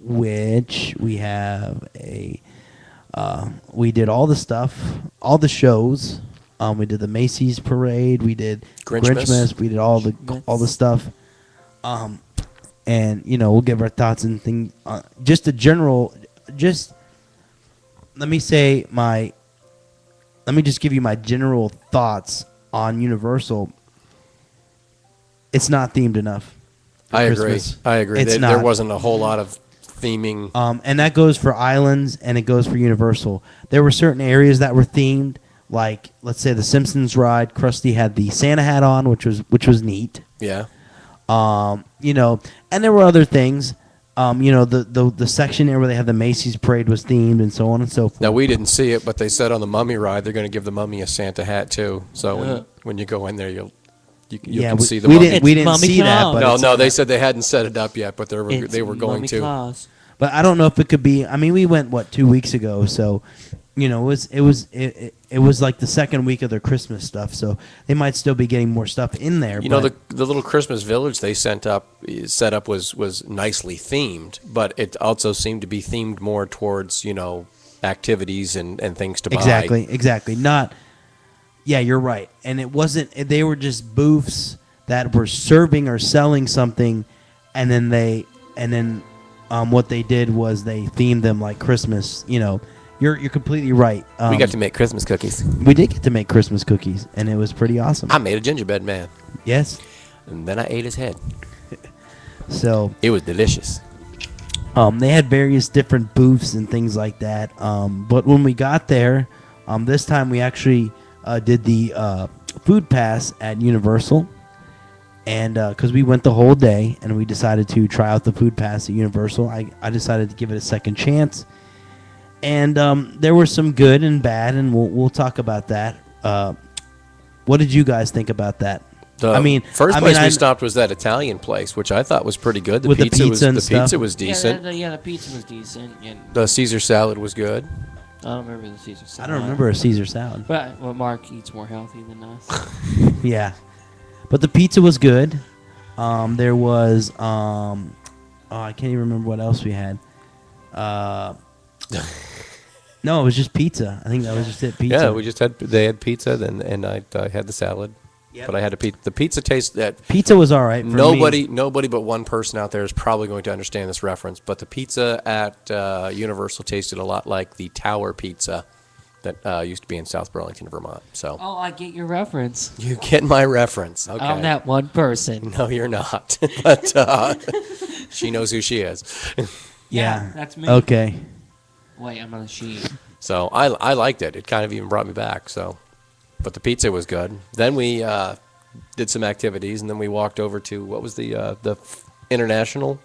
which we have we did all the stuff, all the shows. We did the Macy's parade. We did Grinchmas. We did all the stuff. And we'll give our thoughts and things. Just a general. Let me just give you my general thoughts on Universal. It's not themed enough. I Christmas. agree. There wasn't a whole lot of theming. And that goes for islands and it goes for Universal. There were certain areas that were themed, like let's say the Simpsons ride. Krusty had the Santa hat on, which was neat. Yeah. And there were other things. The section there where they have the Macy's parade was themed and so on and so forth. Now, we didn't see it, but they said on the Mummy ride they're going to give the Mummy a Santa hat, too. So when you go in there, you can see the Mummy. We didn't see that. But no, they said they hadn't set it up yet, but they were going to. Claus. But I don't know if it could be. I mean, we went, 2 weeks ago, so... it was like the second week of their Christmas stuff, so they might still be getting more stuff in there. The little Christmas village they set up was nicely themed, but it also seemed to be themed more towards activities and things to buy. Exactly. You're right. And it wasn't. They were just booths that were serving or selling something, and then what they did was they themed them like Christmas. You're completely right. We got to make Christmas cookies. We did get to make Christmas cookies, and it was pretty awesome. I made a gingerbread man. Yes. And then I ate his head. So it was delicious. They had various different booths and things like that. But when we got there, this time we actually did the food pass at Universal. And because we went the whole day, and we decided to try out the food pass at Universal, I decided to give it a second chance. And there were some good and bad, and we'll talk about that. What did you guys think about that? First place we stopped was that Italian place, which I thought was pretty good. The pizza was decent. The pizza was decent. The Caesar salad was good. I don't remember the Caesar salad. I don't remember a Caesar salad. But Mark eats more healthy than us. Yeah, but the pizza was good. There was I can't even remember what else we had. No, it was just pizza. I think that was just it. Pizza. Yeah, they had pizza, and I had the salad. Yep. But I had the pizza taste. Pizza was all right. Nobody but one person out there is probably going to understand this reference. But the pizza at Universal tasted a lot like the Tower Pizza that used to be in South Burlington, Vermont. So. Oh, I get your reference. You get my reference. Okay. I'm that one person. No, you're not. But she knows who she is. Yeah, that's me. Okay. Wait, I'm on a sheet. So I liked it. It kind of even brought me back. So, but the pizza was good. Then we did some activities, and then we walked over to what was the international?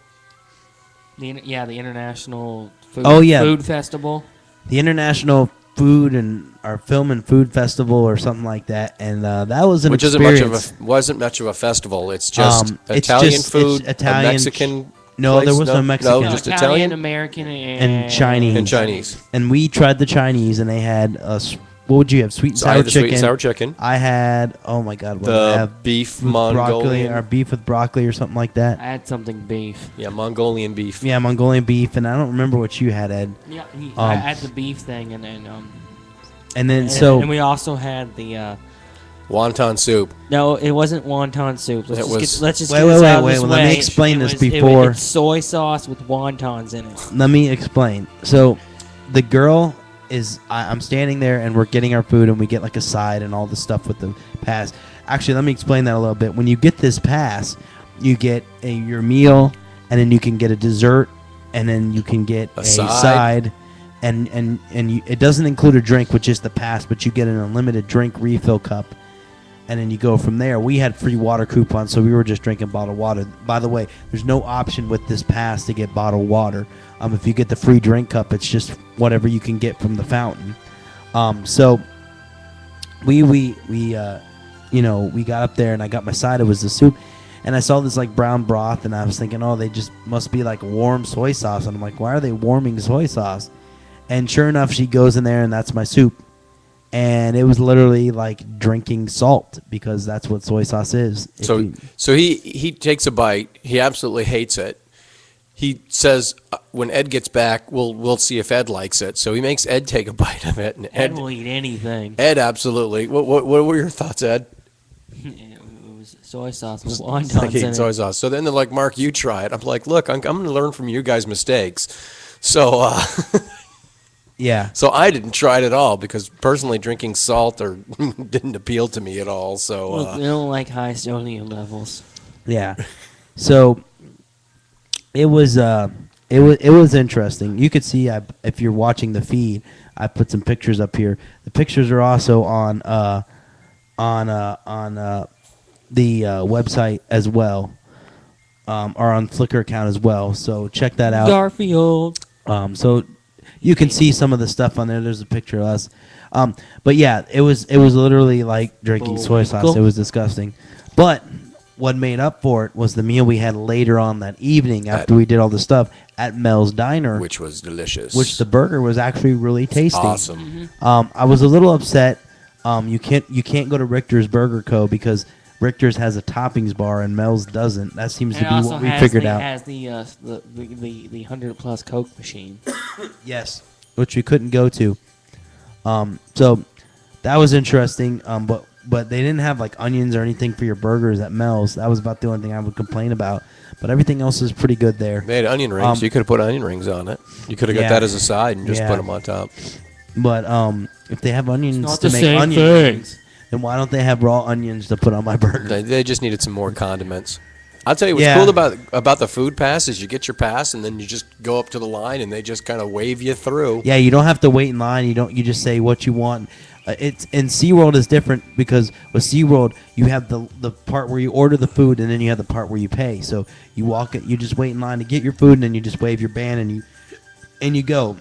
The international food. Food festival. The international film and food festival or something like that, and that was an experience. Wasn't much of a festival. It's just Italian food, Italian, Mexican. No, there was no Mexican. No, just Italian, American, and Chinese. And we tried the Chinese, and they had what would you have? Sweet and sour chicken. Sweet and sour chicken. I had what did I have? Beef Mongolian, or beef with broccoli, or something like that. I had something beef. Yeah, Mongolian beef. Yeah, Mongolian beef, and I don't remember what you had, Ed. Yeah, I had the beef thing, and then we also had the. Wonton soup. No, it wasn't wonton soup. Let's just wait. Let me explain this before. It's soy sauce with wontons in it. Let me explain. So, the girl is. I'm standing there, and we're getting our food, and we get like a side and all the stuff with the pass. Actually, let me explain that a little bit. When you get this pass, you get your meal, and then you can get a dessert, and then you can get a side. And it doesn't include a drink, which is the pass, but you get an unlimited drink refill cup. And then you go from there. We had free water coupons, so we were just drinking bottled water. By the way, there's no option with this pass to get bottled water. If you get the free drink cup, it's just whatever you can get from the fountain. So we got up there, and I got my side. It was the soup, and I saw this like brown broth, and I was thinking, oh, they just must be like warm soy sauce. And I'm like, why are they warming soy sauce? And sure enough, she goes in there, and that's my soup. And it was literally like drinking salt, because that's what soy sauce is. So he takes a bite. He absolutely hates it. he says when Ed gets back, we'll see if Ed likes it. So he makes Ed take a bite of it, and Ed will eat anything. Ed absolutely. What were your thoughts, Ed? It was soy sauce with wontons in it. Soy sauce. So then they're like, Mark, you try it. I'm like, look, I'm going to learn from you guys' mistakes. So Yeah. So I didn't try it at all because personally drinking salt didn't appeal to me at all. So Look, they don't like high sodium levels. Yeah. So it was interesting. You could see if you're watching the feed, I put some pictures up here. The pictures are also on the website as well, or on Flickr account as well. So check that out. Garfield. So you can see some of the stuff on there. There's a picture of us. But yeah, it was literally like drinking soy sauce. It was disgusting. But what made up for it was the meal we had later on that evening after we did all the stuff at Mel's Diner, which was delicious. Which the burger was actually really tasty. Awesome. I was a little upset. You can't go to Richter's Burger Co. because Richter's has a toppings bar and Mel's doesn't. That seems to be what we figured out. It has the 100+ Coke machine. Yes, which we couldn't go to. So that was interesting. But they didn't have like onions or anything for your burgers at Mel's. That was about the only thing I would complain about. But everything else is pretty good there. They had onion rings. You could have put onion rings on it. You could have got that as a side and just put them on top. But if they have onions to make onion rings, then why don't they have raw onions to put on my burger? They just needed some more condiments. I'll tell you what's cool about the food pass is you get your pass and then you just go up to the line and they just kind of wave you through. Yeah, you don't have to wait in line. You just say what you want. It's in SeaWorld is different because with SeaWorld you have the part where you order the food and then you have the part where you pay. So you walk it, you just wait in line to get your food and then you just wave your band and you go.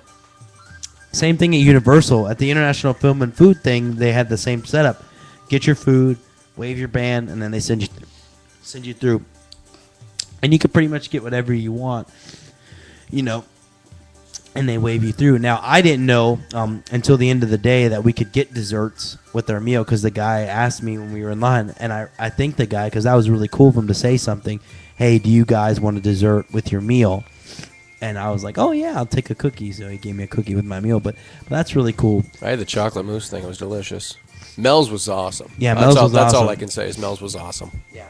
Same thing at Universal. At the International Film and Food thing, they had the same setup. Get your food, wave your band, and then they send you through. And you can pretty much get whatever you want, and they wave you through. Now, I didn't know until the end of the day that we could get desserts with our meal because the guy asked me when we were in line, and I thanked the guy because that was really cool of him to say something. Hey, do you guys want a dessert with your meal? And I was like, oh, yeah, I'll take a cookie. So he gave me a cookie with my meal, but that's really cool. I had the chocolate mousse thing. It was delicious. Mel's was awesome. Yeah, Mel's was awesome. That's all I can say is Mel's was awesome. Yeah.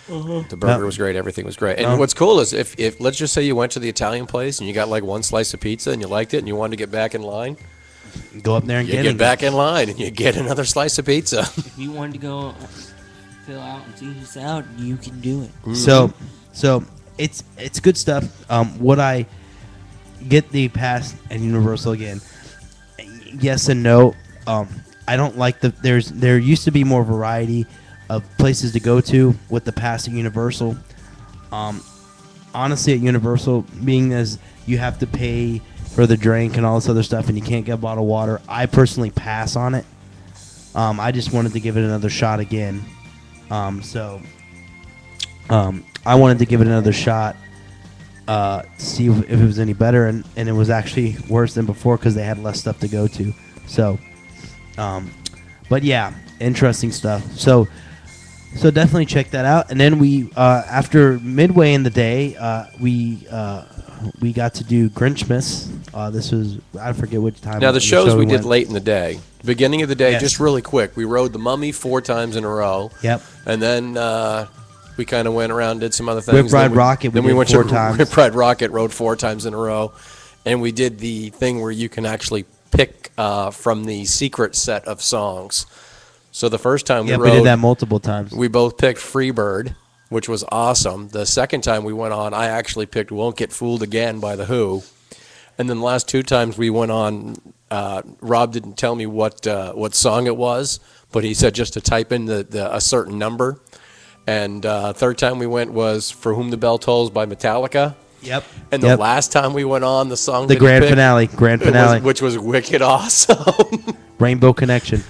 The burger was great. Everything was great. And what's cool is if let's just say you went to the Italian place and you got like one slice of pizza and you liked it and you wanted to get back in line, go up there and get it. You get back in line and you get another slice of pizza. If you wanted to go fill out and see this out, you can do it. Mm-hmm. So it's good stuff. Would I get the pass at Universal again? Yes and no. I don't like there used to be more variety of places to go to with the pass at Universal. Honestly, at Universal, being as you have to pay for the drink and all this other stuff and you can't get a bottle of water, I personally pass on it. I just wanted to give it another shot again. I wanted to give it another shot to see if it was any better, and it was actually worse than before because they had less stuff to go to. So, but yeah, interesting stuff. So definitely check that out. And then we, after midway in the day, we got to do Grinchmas. This was, I forget which time. Now the shows we did late in the day. Beginning of the day, just really quick. We rode The Mummy 4 times in a row. Yep. And then we kind of went around, did some other things. Whip Ride Rocket. Then we went 4 times. Whip Ride Rocket, rode 4 times in a row, and we did the thing where you can actually pick from the secret set of songs. So the first time we rode, we did that multiple times. We both picked Freebird, which was awesome. The second time we went on, I actually picked Won't Get Fooled Again by The Who. And then the last 2 times we went on, Rob didn't tell me what song it was, but he said just to type in a certain number. And third time we went was For Whom the Bell Tolls by Metallica. Yep. And the last time we went on, the song the grand finale, which was wicked awesome. Rainbow Connection.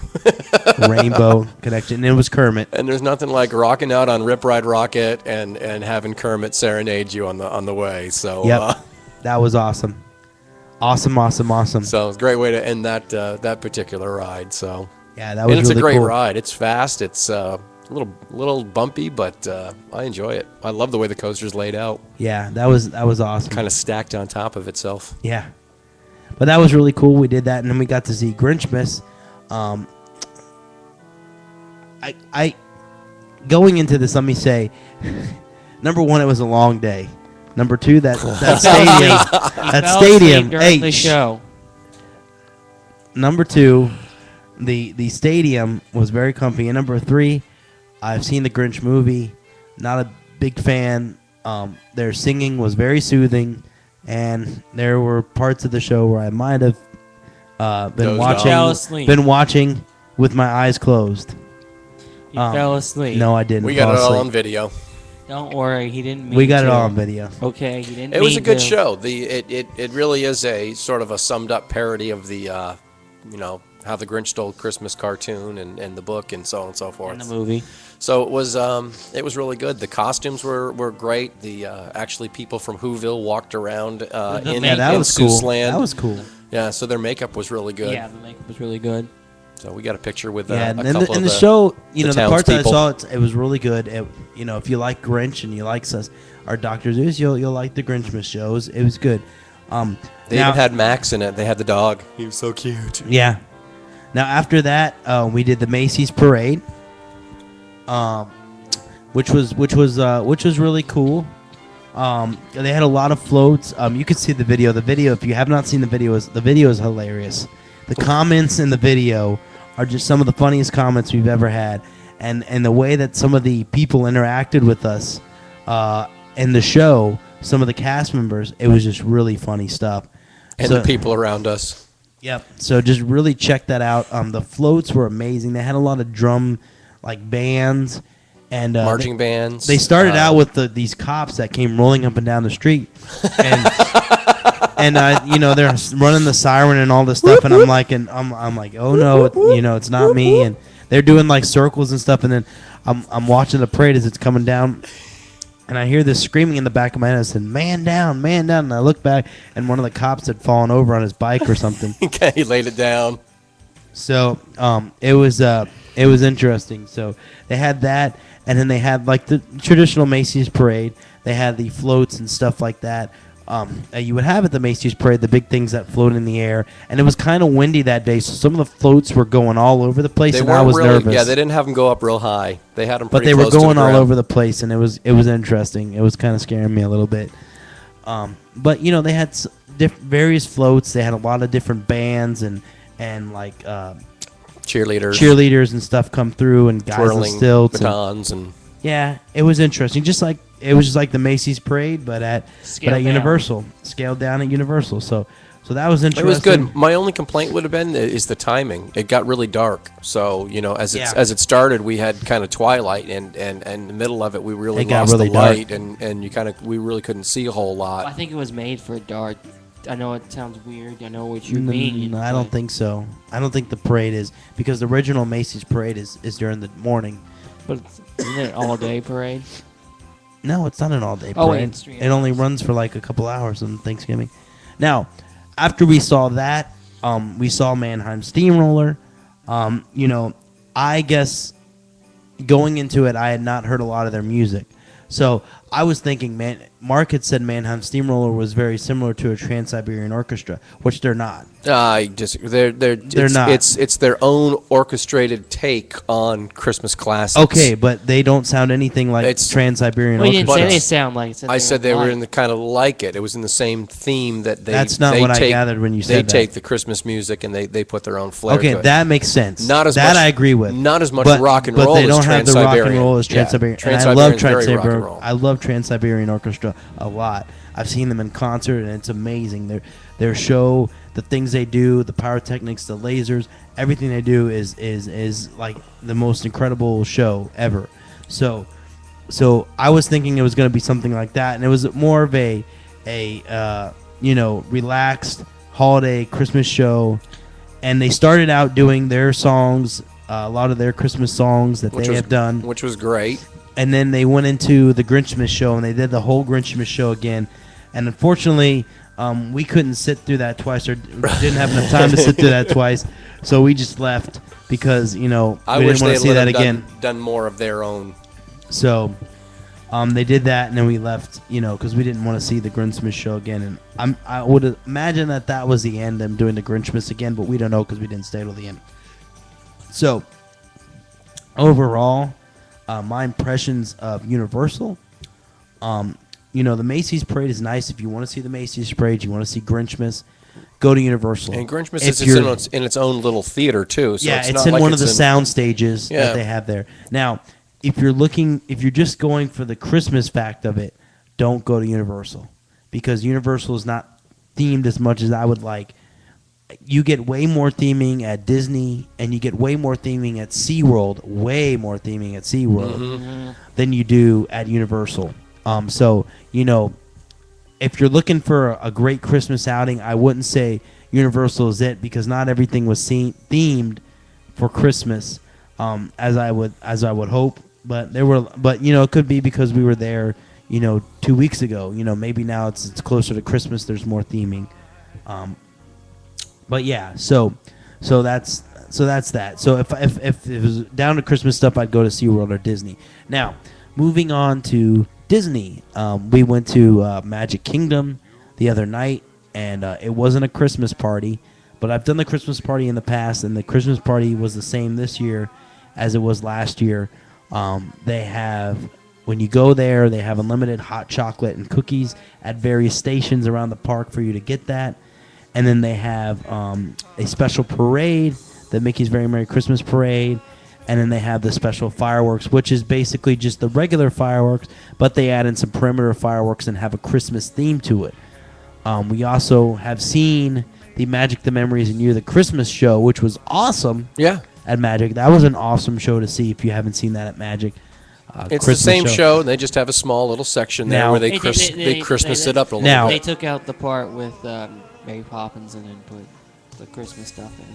Rainbow Connection. And it was Kermit. And there's nothing like rocking out on Rip Ride Rocket and having Kermit serenade you on the way. So that was awesome. Awesome. So it's a great way to end that particular ride. So yeah, that was. And it's really a great cool ride. It's fast. It's A little bumpy, but I enjoy it. I love the way the coaster's laid out. Yeah, that was awesome. Kind of stacked on top of itself. Yeah. But that was really cool. We did that, and then we got to see Grinchmas. I going into this, let me say, number one, it was a long day. Number two, that stadium, during the show. Number two, the stadium was very comfy. And number three, I've seen the Grinch movie. Not a big fan. Their singing was very soothing, and there were parts of the show where I might have been watching with my eyes closed. You fell asleep. No, I didn't. We got it all on video. Don't worry, he didn't mean We got to. it all on video. Okay, he didn't. It was a good to. show. It really is a sort of a summed up parody of the how the Grinch Stole Christmas cartoon and the book and so on and so forth. And the movie. So it was really good. The costumes were great. The actually people from Whoville walked around in Seussland. That was cool. Yeah, so their makeup was really good. Yeah, the makeup was really good. So we got a picture with and a couple in of the show, the parts that I townspeople. saw, it was really good. If you like Grinch and you like our Dr. Zeus, you'll like the Grinchmas shows. It was good. They even had Max in it. They had the dog. He was so cute. Yeah. Now after that, we did the Macy's parade, which was really cool. They had a lot of floats. You could see the video. The video, if you have not seen the video is hilarious. The comments in the video are just some of the funniest comments we've ever had, and the way that some of the people interacted with us in the show, some of the cast members, it was just really funny stuff. And the people around us. Yep. So just really check that out. The floats were amazing. They had a lot of drum bands and marching bands. They started out with these cops that came rolling up and down the street, and they're running the siren and all this stuff, and I'm like, oh no, it's not me, and they're doing circles and stuff, and then I'm watching the parade as it's coming down. And I hear this screaming in the back of my head. I said, man down, man down. And I look back, and one of the cops had fallen over on his bike or something. Okay, he laid it down. So it was interesting. So they had that, and then they had the traditional Macy's parade. They had the floats and stuff like that. You would have at the Macy's parade the big things that float in the air, and it was kind of windy that day, so some of the floats were going all over the place, and I was nervous. Yeah, they didn't have them go up real high. They had them pretty close to the ground. But they were going all over the place, and it was interesting. It was kind of scaring me a little bit. But they had various floats. They had a lot of different bands and cheerleaders and stuff come through, and guys twirling on stilts batons and yeah, it was interesting. It was just like the Macy's parade, but at Universal, scaled down at Universal. So that was interesting. It was good. My only complaint would have been is the timing. It got really dark. So as it started, we had kind of twilight, and in the middle of it, we really lost the light, and we really couldn't see a whole lot. Well, I think it was made for dark. I know it sounds weird. I know what you mean. No, I don't think so. I don't think the parade is, because the original Macy's parade is during the morning. But isn't it an all-day parade? No, it's not an all-day parade. Oh, wait, it only runs for a couple hours on Thanksgiving. Now, after we saw that, we saw Mannheim Steamroller. I guess going into it, I had not heard a lot of their music. So I was thinking, Mark had said Mannheim Steamroller was very similar to a Trans-Siberian Orchestra, which they're not. I disagree. They're not. It's their own orchestrated take on Christmas classics. Okay, but they don't sound anything like Trans-Siberian Orchestra. You didn't say they sound like it. I said they were in the kind of like it. It was in the same theme that they. That's not what I gathered when you said that. They take the Christmas music and they put their own flair to it. Okay, that makes sense. Not as that much, I agree with. Not as much rock and roll but they don't as have the rock and roll as Trans-Siberian. Trans-Siberian. And I love Trans-Siberian. I love Trans-Siberian Orchestra a lot. I've seen them in concert, and it's amazing. Their show, the things they do, the pyrotechnics, the lasers, everything they do is like the most incredible show ever. So I was thinking it was going to be something like that, and it was more of a relaxed holiday Christmas show. And they started out doing their songs, a lot of their Christmas songs that they have done, which was great. And then they went into the Grinchmas show, and they did the whole Grinchmas show again. And unfortunately, We couldn't sit through that twice, or didn't have enough time to sit through that twice, so we just left because we I didn't wish want they to see had that let them again. done more of their own. So, they did that, and then we left, because we didn't want to see the Grinchmas show again. And I would imagine that was the end, them doing the Grinchmas again, but we don't know because we didn't stay till the end. So, overall, my impressions of Universal, the Macy's Parade is nice. If you want to see the Macy's Parade, you want to see Grinchmas, go to Universal. And Grinchmas is in its own little theater too. So yeah, it's it's not in like one it's of the sound stages Yeah. that they have there. Now, if you're just going for the Christmas fact of it, don't go to Universal because Universal is not themed as much as I would like. You get way more theming at Disney, and you get way more theming at SeaWorld, way more theming at SeaWorld than you do at Universal. So, if you're looking for a great Christmas outing, I wouldn't say Universal is it because not everything was themed for Christmas, as I would hope. But it could be because we were there, 2 weeks ago. Maybe now it's closer to Christmas. There's more theming. But yeah, so that's that. So if it was down to Christmas stuff, I'd go to SeaWorld or Disney. Now, moving on to Disney, we went to Magic Kingdom the other night, and it wasn't a Christmas party, but I've done the Christmas party in the past, and the Christmas party was the same this year as it was last year. When you go there, they have unlimited hot chocolate and cookies at various stations around the park for you to get that. And then they have a special parade, the Mickey's Very Merry Christmas Parade. And then they have the special fireworks, which is basically just the regular fireworks, but they add in some perimeter fireworks and have a Christmas theme to it. We also have seen the Magic the Memories and You, the Christmas show, which was awesome. Yeah. At Magic. That was an awesome show to see if you haven't seen that at Magic. It's Christmas the same show. They just have a small little section there where they Christmas it up a little Now- bit. They took out the part with Mary Poppins and then put the Christmas stuff in.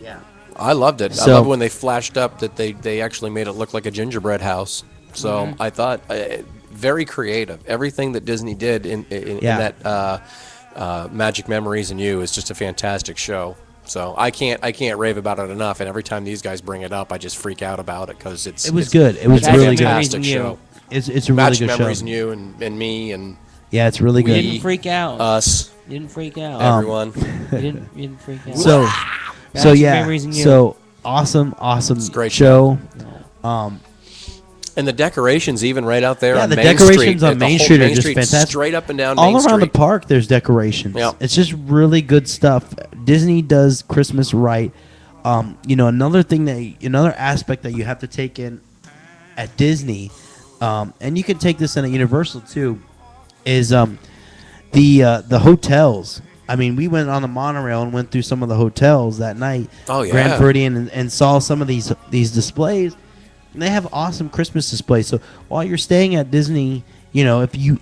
Yeah. I loved it. I So- loved when they flashed up that they actually made it look like a gingerbread house. So I thought very creative. Everything that Disney did in that Magic Memories and You is just a fantastic show. So I can't rave about it enough. And every time these guys bring it up, I just freak out about it because It was good. It was really good. fantastic show. It's a really Magic good Memories show. and You and me and Yeah, it's really You good. didn't freak out. us, You didn't freak out. everyone. You didn't freak out. So Magic yeah. Memories and You. So awesome It's a great show. And the decorations, even right out there Yeah, on the Main decorations Street, on the Main whole Street are just fantastic. Straight up and down All Main around the Street. park, there's decorations. Yeah. It's just really good stuff. Disney does Christmas right. Another aspect that you have to take in at Disney, and you can take this in at Universal too, is the hotels. I mean, we went on the monorail and went through some of the hotels that night. Oh, yeah. Grand Floridian, and saw some of these displays. And they have awesome Christmas displays. So while you're staying at Disney, if you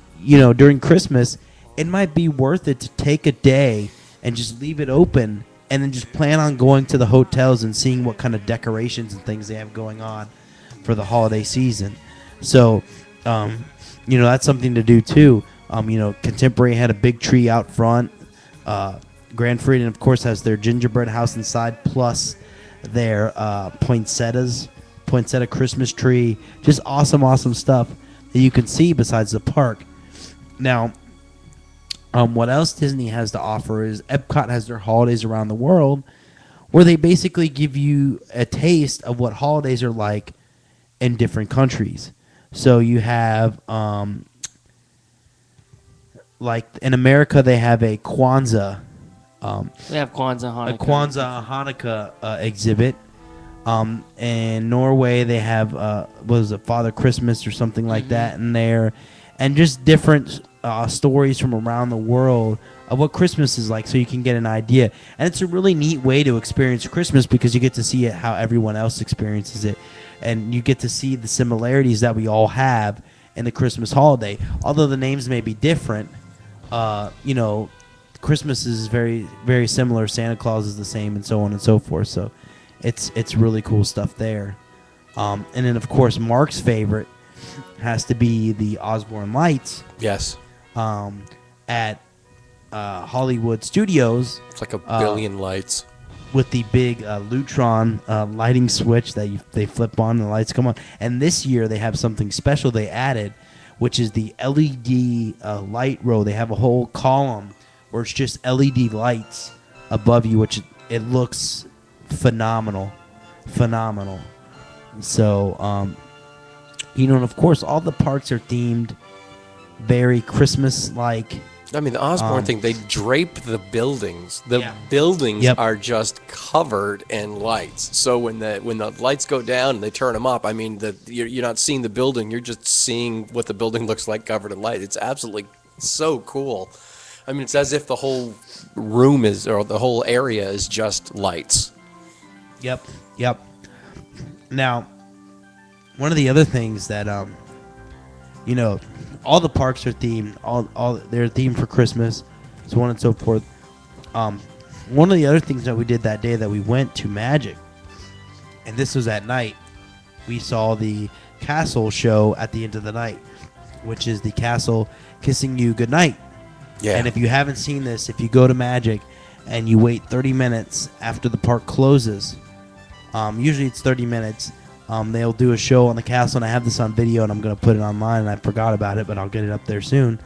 during Christmas, it might be worth it to take a day and just leave it open, and then just plan on going to the hotels and seeing what kind of decorations and things they have going on for the holiday season. So, that's something to do too. Contemporary had a big tree out front. Grand Floridian, of course, has their gingerbread house inside, plus their poinsettia Christmas tree. Just awesome stuff that you can see besides the park. Now, what else Disney has to offer is Epcot has their holidays around the world, where they basically give you a taste of what holidays are like in different countries. So you have, like in America, they have a Kwanzaa. They have Kwanzaa, Hanukkah. A Kwanzaa Hanukkah exhibit. In Norway, they have Father Christmas or something like that in there, and just different stories from around the world of what Christmas is like, so you can get an idea. And it's a really neat way to experience Christmas because you get to see it how everyone else experiences it, and you get to see the similarities that we all have in the Christmas holiday. Although the names may be different, Christmas is very, very similar. Santa Claus is the same, and so on and so forth. So it's really cool stuff there. And then, of course, Mark's favorite has to be the Osborne Lights. Yes. At Hollywood Studios. It's like a billion lights. With the big Lutron lighting switch that they flip on and the lights come on. And this year they have something special they added, which is the LED light row. They have a whole column where it's just LED lights above you, which it looks phenomenal. Phenomenal. So, and of course, all the parks are themed very Christmas-like. I mean, the Osborne thing, they drape the buildings. The buildings Yep. are just covered in lights. So when the lights go down and they turn them up, I mean, you're not seeing the building. You're just seeing what the building looks like covered in light. It's absolutely so cool. I mean, it's as if the whole room or the whole area is just lights. Yep. Now, one of the other things that, all the parks are themed. All they're themed for Christmas, so on and so forth. One of the other things that we did that day that we went to Magic, and this was at night, we saw the castle show at the end of the night, which is the castle kissing you goodnight. Yeah. And if you haven't seen this, if you go to Magic and you wait 30 minutes after the park closes, usually it's 30 minutes, they'll do a show on the castle, and I have this on video, and I'm going to put it online, and I forgot about it, but I'll get it up there soon.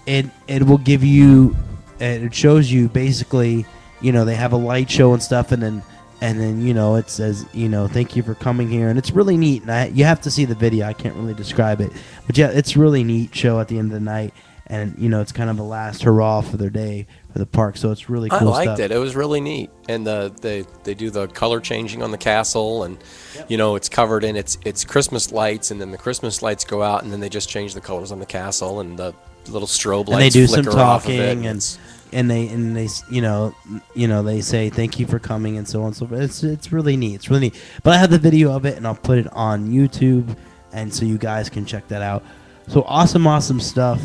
It will give you, it shows you basically, they have a light show and stuff, and then it says, thank you for coming here, and it's really neat, and you have to see the video. I can't really describe it, but yeah, it's really neat show at the end of the night, and it's kind of a last hurrah for their day for the park, so it's really cool. I liked it. It was really neat, and they do the color changing on the castle, and it's covered in it's Christmas lights, and then the Christmas lights go out, and then they just change the colors on the castle, and the little strobe lights. And they do some flicker off of it, talking, and they say thank you for coming and so on and so forth. It's really neat. It's really neat. But I have the video of it, and I'll put it on YouTube, and so you guys can check that out. So awesome stuff.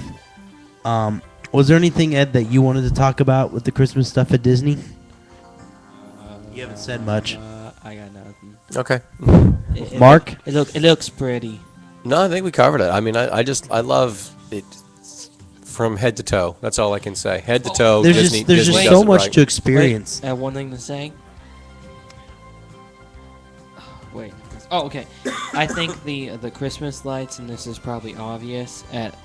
Was there anything, Ed, that you wanted to talk about with the Christmas stuff at Disney? You haven't said much. I got nothing. Okay. Mark? It looks pretty. No, I think we covered it. I mean, I love it from head to toe. That's all I can say. Head to toe. There's Disney just does so it much right. to experience. Wait, I have one thing to say. Wait. Oh, okay. I think the Christmas lights, and this is probably obvious, at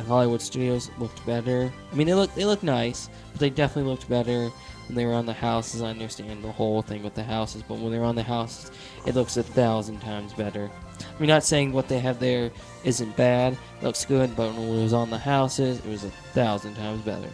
Hollywood Studios looked better. I mean, they look nice, but they definitely looked better when they were on the houses. I understand the whole thing with the houses, but when they're on the houses, it looks 1,000 times better. I mean, not saying what they have there isn't bad. It looks good, but when it was on the houses, it was 1,000 times better.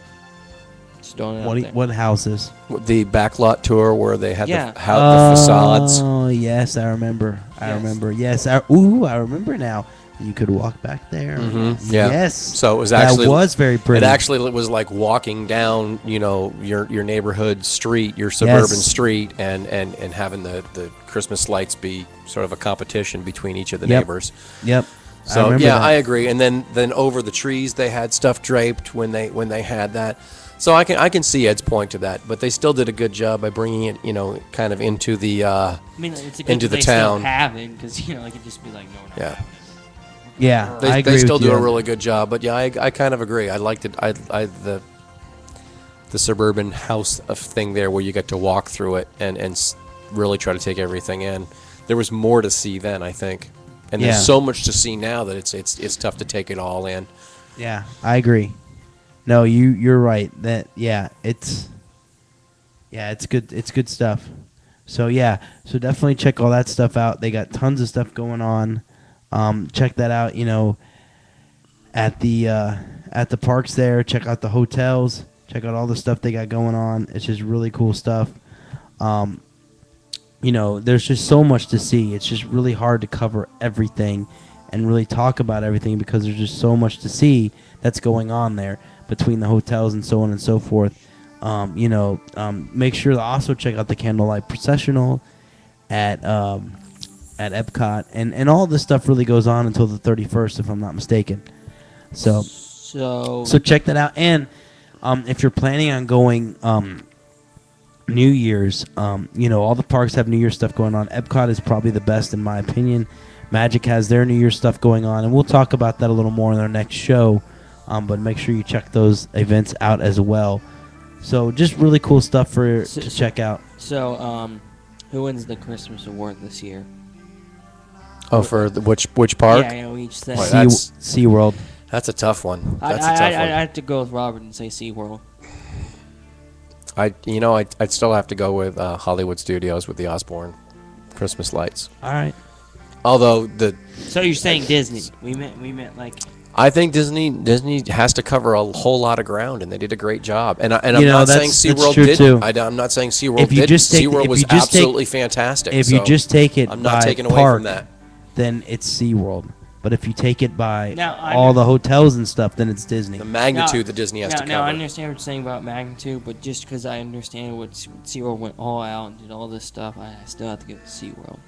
Just throwing it out there. What houses? The backlot tour where they had the facades. Oh, yes, I remember. I remember. Yes, I remember now. You could walk back there. Mm-hmm. Yeah. Yes. So it was actually that was very pretty. It actually was like walking down, your neighborhood street, your suburban street, and having the Christmas lights be sort of a competition between each of the neighbors. Yep. So I agree. And then over the trees they had stuff draped when they had that. So I can see Ed's point to that, but they still did a good job by bringing it, kind of into the it's a good into that the they town. Still have it, because it could just be like no. Yeah. Yeah, I agree They still with do you. a really good job, but yeah, I kind of agree. I liked it. The suburban house thing there where you get to walk through it and really try to take everything in. There was more to see then, I think, and there's so much to see now that it's tough to take it all in. Yeah, I agree. No, you're right. It's good. It's good stuff. So definitely check all that stuff out. They got tons of stuff going on. Check that out. At the parks there. Check out the hotels. Check out all the stuff they got going on. It's just really cool stuff. There's just so much to see. It's just really hard to cover everything and really talk about everything because there's just so much to see that's going on there between the hotels and so on and so forth. Make sure to also check out the candlelight processional at Epcot, and all this stuff really goes on until the 31st, if I'm not mistaken. So check that out. And if you're planning on going New Year's, all the parks have New Year's stuff going on. Epcot is probably the best in my opinion. Magic has their New Year's stuff going on, and we'll talk about that a little more in our next show. But make sure you check those events out as well. So just really cool stuff to check out. So, who wins the Christmas award this year? Oh, for which park? Yeah, I know each said. Boy, SeaWorld. That's a tough one. That's I a tough one. I'd have to go with Robert and say SeaWorld. I'd still have to go with Hollywood Studios with the Osborne Christmas lights. All right. Although So you're saying Disney? We meant like. I think Disney has to cover a whole lot of ground, and they did a great job. And I'm You know, not saying that's SeaWorld true, didn't. too. I'm not saying SeaWorld If you didn't. just take- SeaWorld if was you just take- absolutely fantastic. If you so just take it I'm not by taking away park, from that. then it's SeaWorld. But if you take it by Now, all the hotels and stuff, then it's Disney. The magnitude that Disney has to cover. Now, I understand what you're saying about magnitude, but just because I understand what SeaWorld went all out and did all this stuff, I still have to give it to SeaWorld.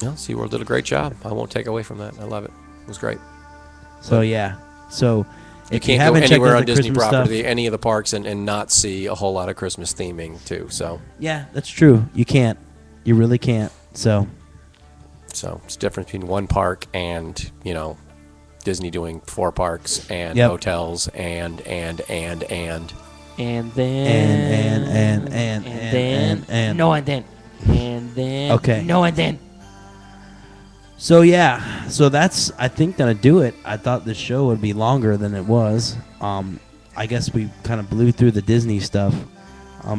No, SeaWorld did a great job. I won't take away from that. I love it. It was great. So yeah. So You if you can't go haven't checked anywhere out on the Disney Christmas property, stuff, any of the parks, and not see a whole lot of Christmas theming, too. So yeah, that's true. You can't. You really can't. So it's the difference between one park and, Disney doing 4 parks and Yep. hotels and. And then. And No, and then. And then. Okay. No, and then. So yeah, so that's I think gonna do it. I thought the show would be longer than it was. I guess we kind of blew through the Disney stuff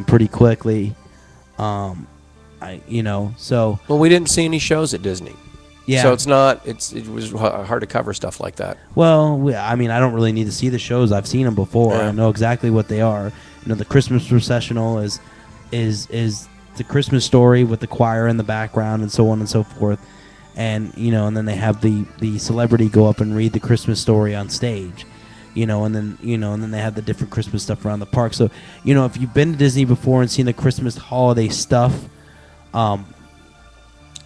pretty quickly. So Well, we didn't see any shows at Disney. yeah. So it's not. It was hard to cover stuff like that. Well, I mean, I don't really need to see the shows. I've seen them before. Yeah. I know exactly what they are. The Christmas processional is the Christmas story with the choir in the background and so on and so forth. And and then they have the celebrity go up and read the Christmas story on stage, and then they have the different Christmas stuff around the park. So if you've been to Disney before and seen the Christmas holiday stuff,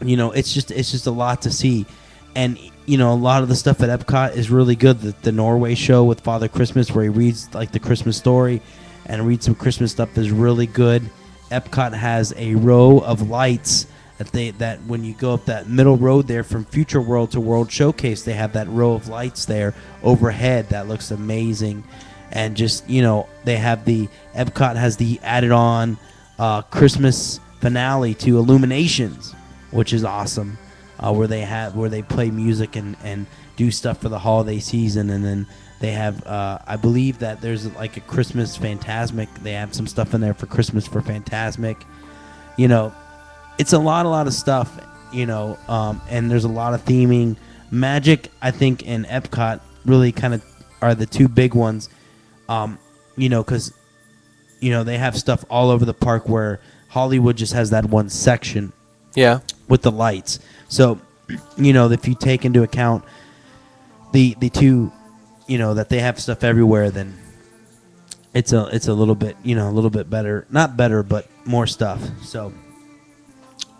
it's just a lot to see. And a lot of the stuff at Epcot is really good. The Norway show with Father Christmas, where he reads like the Christmas story and reads some Christmas stuff, is really good. Epcot has a row of lights that when you go up that middle road there from Future World to World Showcase, they have that row of lights there overhead that looks amazing. And just they have Epcot has the added on Christmas finale to Illuminations, which is awesome, where they play music and do stuff for the holiday season. And then they have I believe that there's like a Christmas Fantasmic. They have some stuff in there for Christmas for Fantasmic. It's a lot of stuff, and there's a lot of theming. Magic, I think, and Epcot really kind of are the two big ones, because, they have stuff all over the park where Hollywood just has that one section. Yeah. With the lights. So, if you take into account the two, that they have stuff everywhere, then it's a little bit, a little bit better. Not better, but more stuff.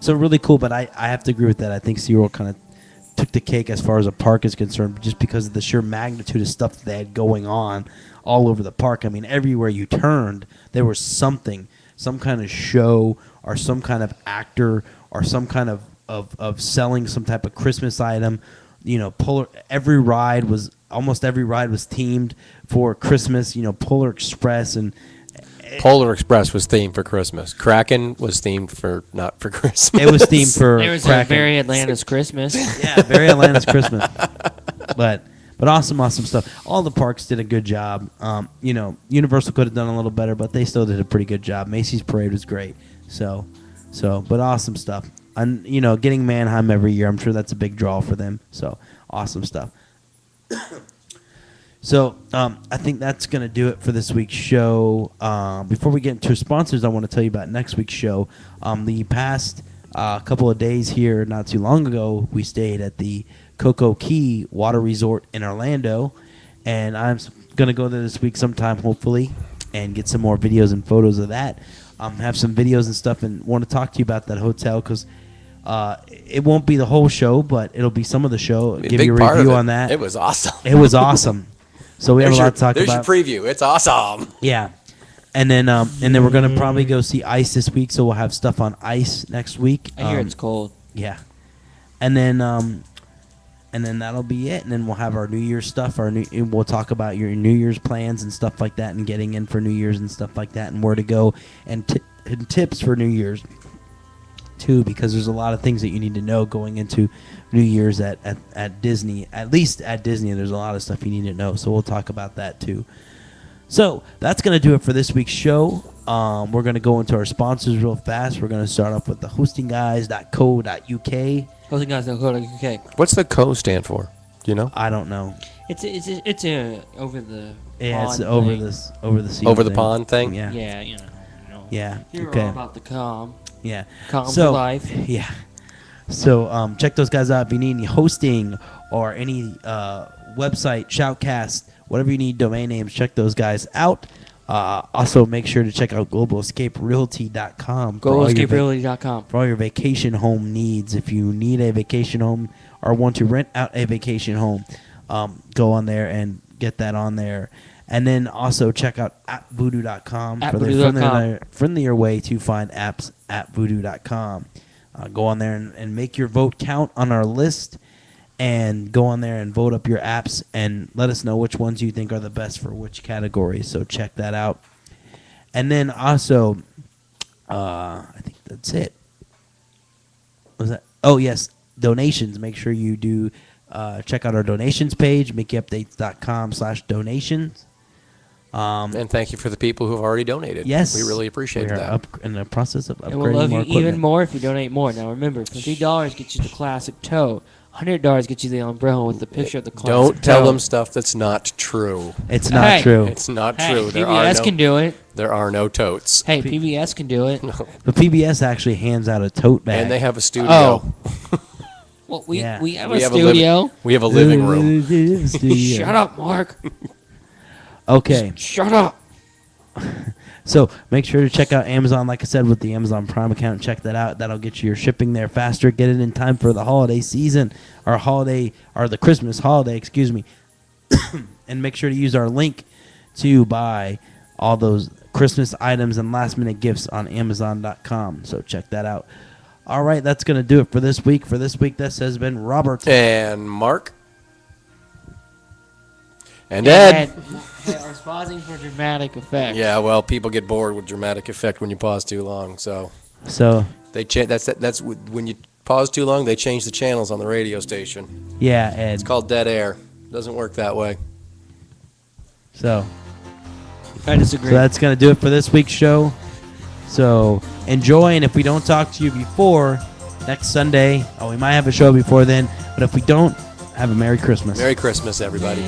So really cool, but I have to agree with that. I think SeaWorld kind of took the cake as far as a park is concerned, just because of the sheer magnitude of stuff that they had going on all over the park. I mean, everywhere you turned, there was something, some kind of show or some kind of actor or some kind of selling some type of Christmas item. Almost every ride was themed for Christmas. Polar Express and Polar Express was themed for Christmas. Kraken was themed not for Christmas. it was themed for There was Kraken. a very Atlanta's Christmas. Yeah, very Atlanta's Christmas. But awesome stuff. All the parks did a good job. Universal could have done a little better, but they still did a pretty good job. Macy's Parade was great. But awesome stuff. And getting Mannheim every year, I'm sure that's a big draw for them. So awesome stuff. So I think that's going to do it for this week's show. Before we get into sponsors, I want to tell you about next week's show. The past couple of days here, not too long ago, we stayed at the Cocoa Key Water Resort in Orlando. And I'm going to go there this week sometime, hopefully, and get some more videos and photos of that. Have some videos and stuff, and want to talk to you about that hotel because it won't be the whole show, but it'll be some of the show. Give you a review on that. It was awesome. It was awesome. So we have a lot to talk about. There's your preview. It's awesome. Yeah. And then we're going to probably go see Ice this week, so we'll have stuff on Ice next week. I hear it's cold. Yeah. And then and then that'll be it. And then we'll have our New Year's stuff. We'll talk about your New Year's plans and stuff like that, and getting in for New Year's and stuff like that, and where to go, and tips for New Year's too, because there's a lot of things that you need to know going into New Year's at Disney. At least at Disney, there's a lot of stuff you need to know. So we'll talk about that too. So that's going to do it for this week's show. We're going to go into our sponsors real fast. We're going to start off with the hostingguys.co.uk. Hostingguys.co.uk. What's the co stand for? Do you know? I don't know. It's a over the It's pond over thing. over the sea Over the thing. pond thing? Yeah. Yeah, you know. Yeah. You're Okay. all about the calm. Yeah. Calm for life. Yeah. So check those guys out. If you need any hosting or any website, shoutcast, whatever you need, domain names, check those guys out. Also, make sure to check out globalescaperealty.com. GoEscapeRealty.com. For all your vacation home needs. If you need a vacation home or want to rent out a vacation home, go on there and get that on there. And then also check out appvoodoo.com for the friendlier way to find apps at voodoo.com. Go on there and make your vote count on our list, and go on there and vote up your apps and let us know which ones you think are the best for which category. So check that out. And then also, I think that's it. What was that? Oh, yes, donations. Make sure you do check out our donations page, MickeyUpdates.com/donations. And thank you for the people who have already donated. Yes. We really appreciate We are that. in the process of upgrading And we'll love more you equipment. even more if you donate more. Now remember, $50 gets you the classic toe. $100 gets you the umbrella with the picture of the classic Don't tell toe. them stuff that's not true. It's not Hey. true. It's not Hey, true. PBS can do it. There are no totes. Hey, PBS can do it. But PBS actually hands out a tote bag. And they have a studio. Oh. Well, we Yeah. have We a have studio. we have a living room. Shut up, Mark. Okay. Shut up. So make sure to check out Amazon, like I said, with the Amazon Prime account. Check that out. That'll get you your shipping there faster. Get it in time for the holiday season, or the Christmas holiday, excuse me. And make sure to use our link to buy all those Christmas items and last-minute gifts on Amazon.com. So check that out. All right, that's going to do it for this week. For this week, this has been Robert. And Mark. And Ed. We're pausing for dramatic effect. Yeah, well, people get bored with dramatic effect when you pause too long. So they that's when you pause too long, they change the channels on the radio station. Yeah, Ed. It's called dead air. Doesn't work that way. So I disagree. that's going to do it for this week's show. So enjoy, and if we don't talk to you before next Sunday, we might have a show before then, but if we don't, have a Merry Christmas. Merry Christmas, everybody.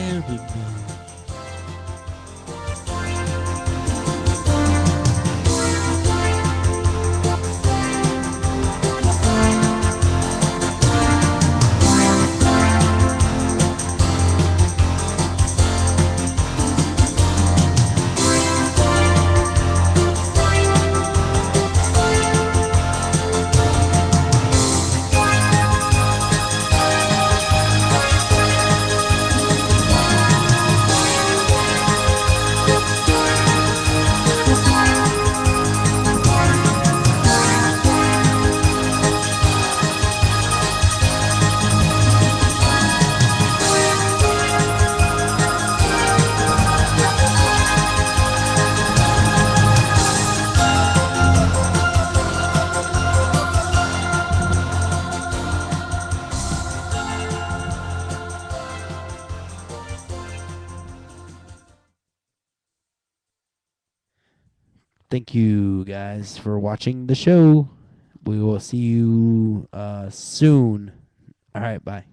Thank you guys for watching the show. We will see you soon. All right, bye.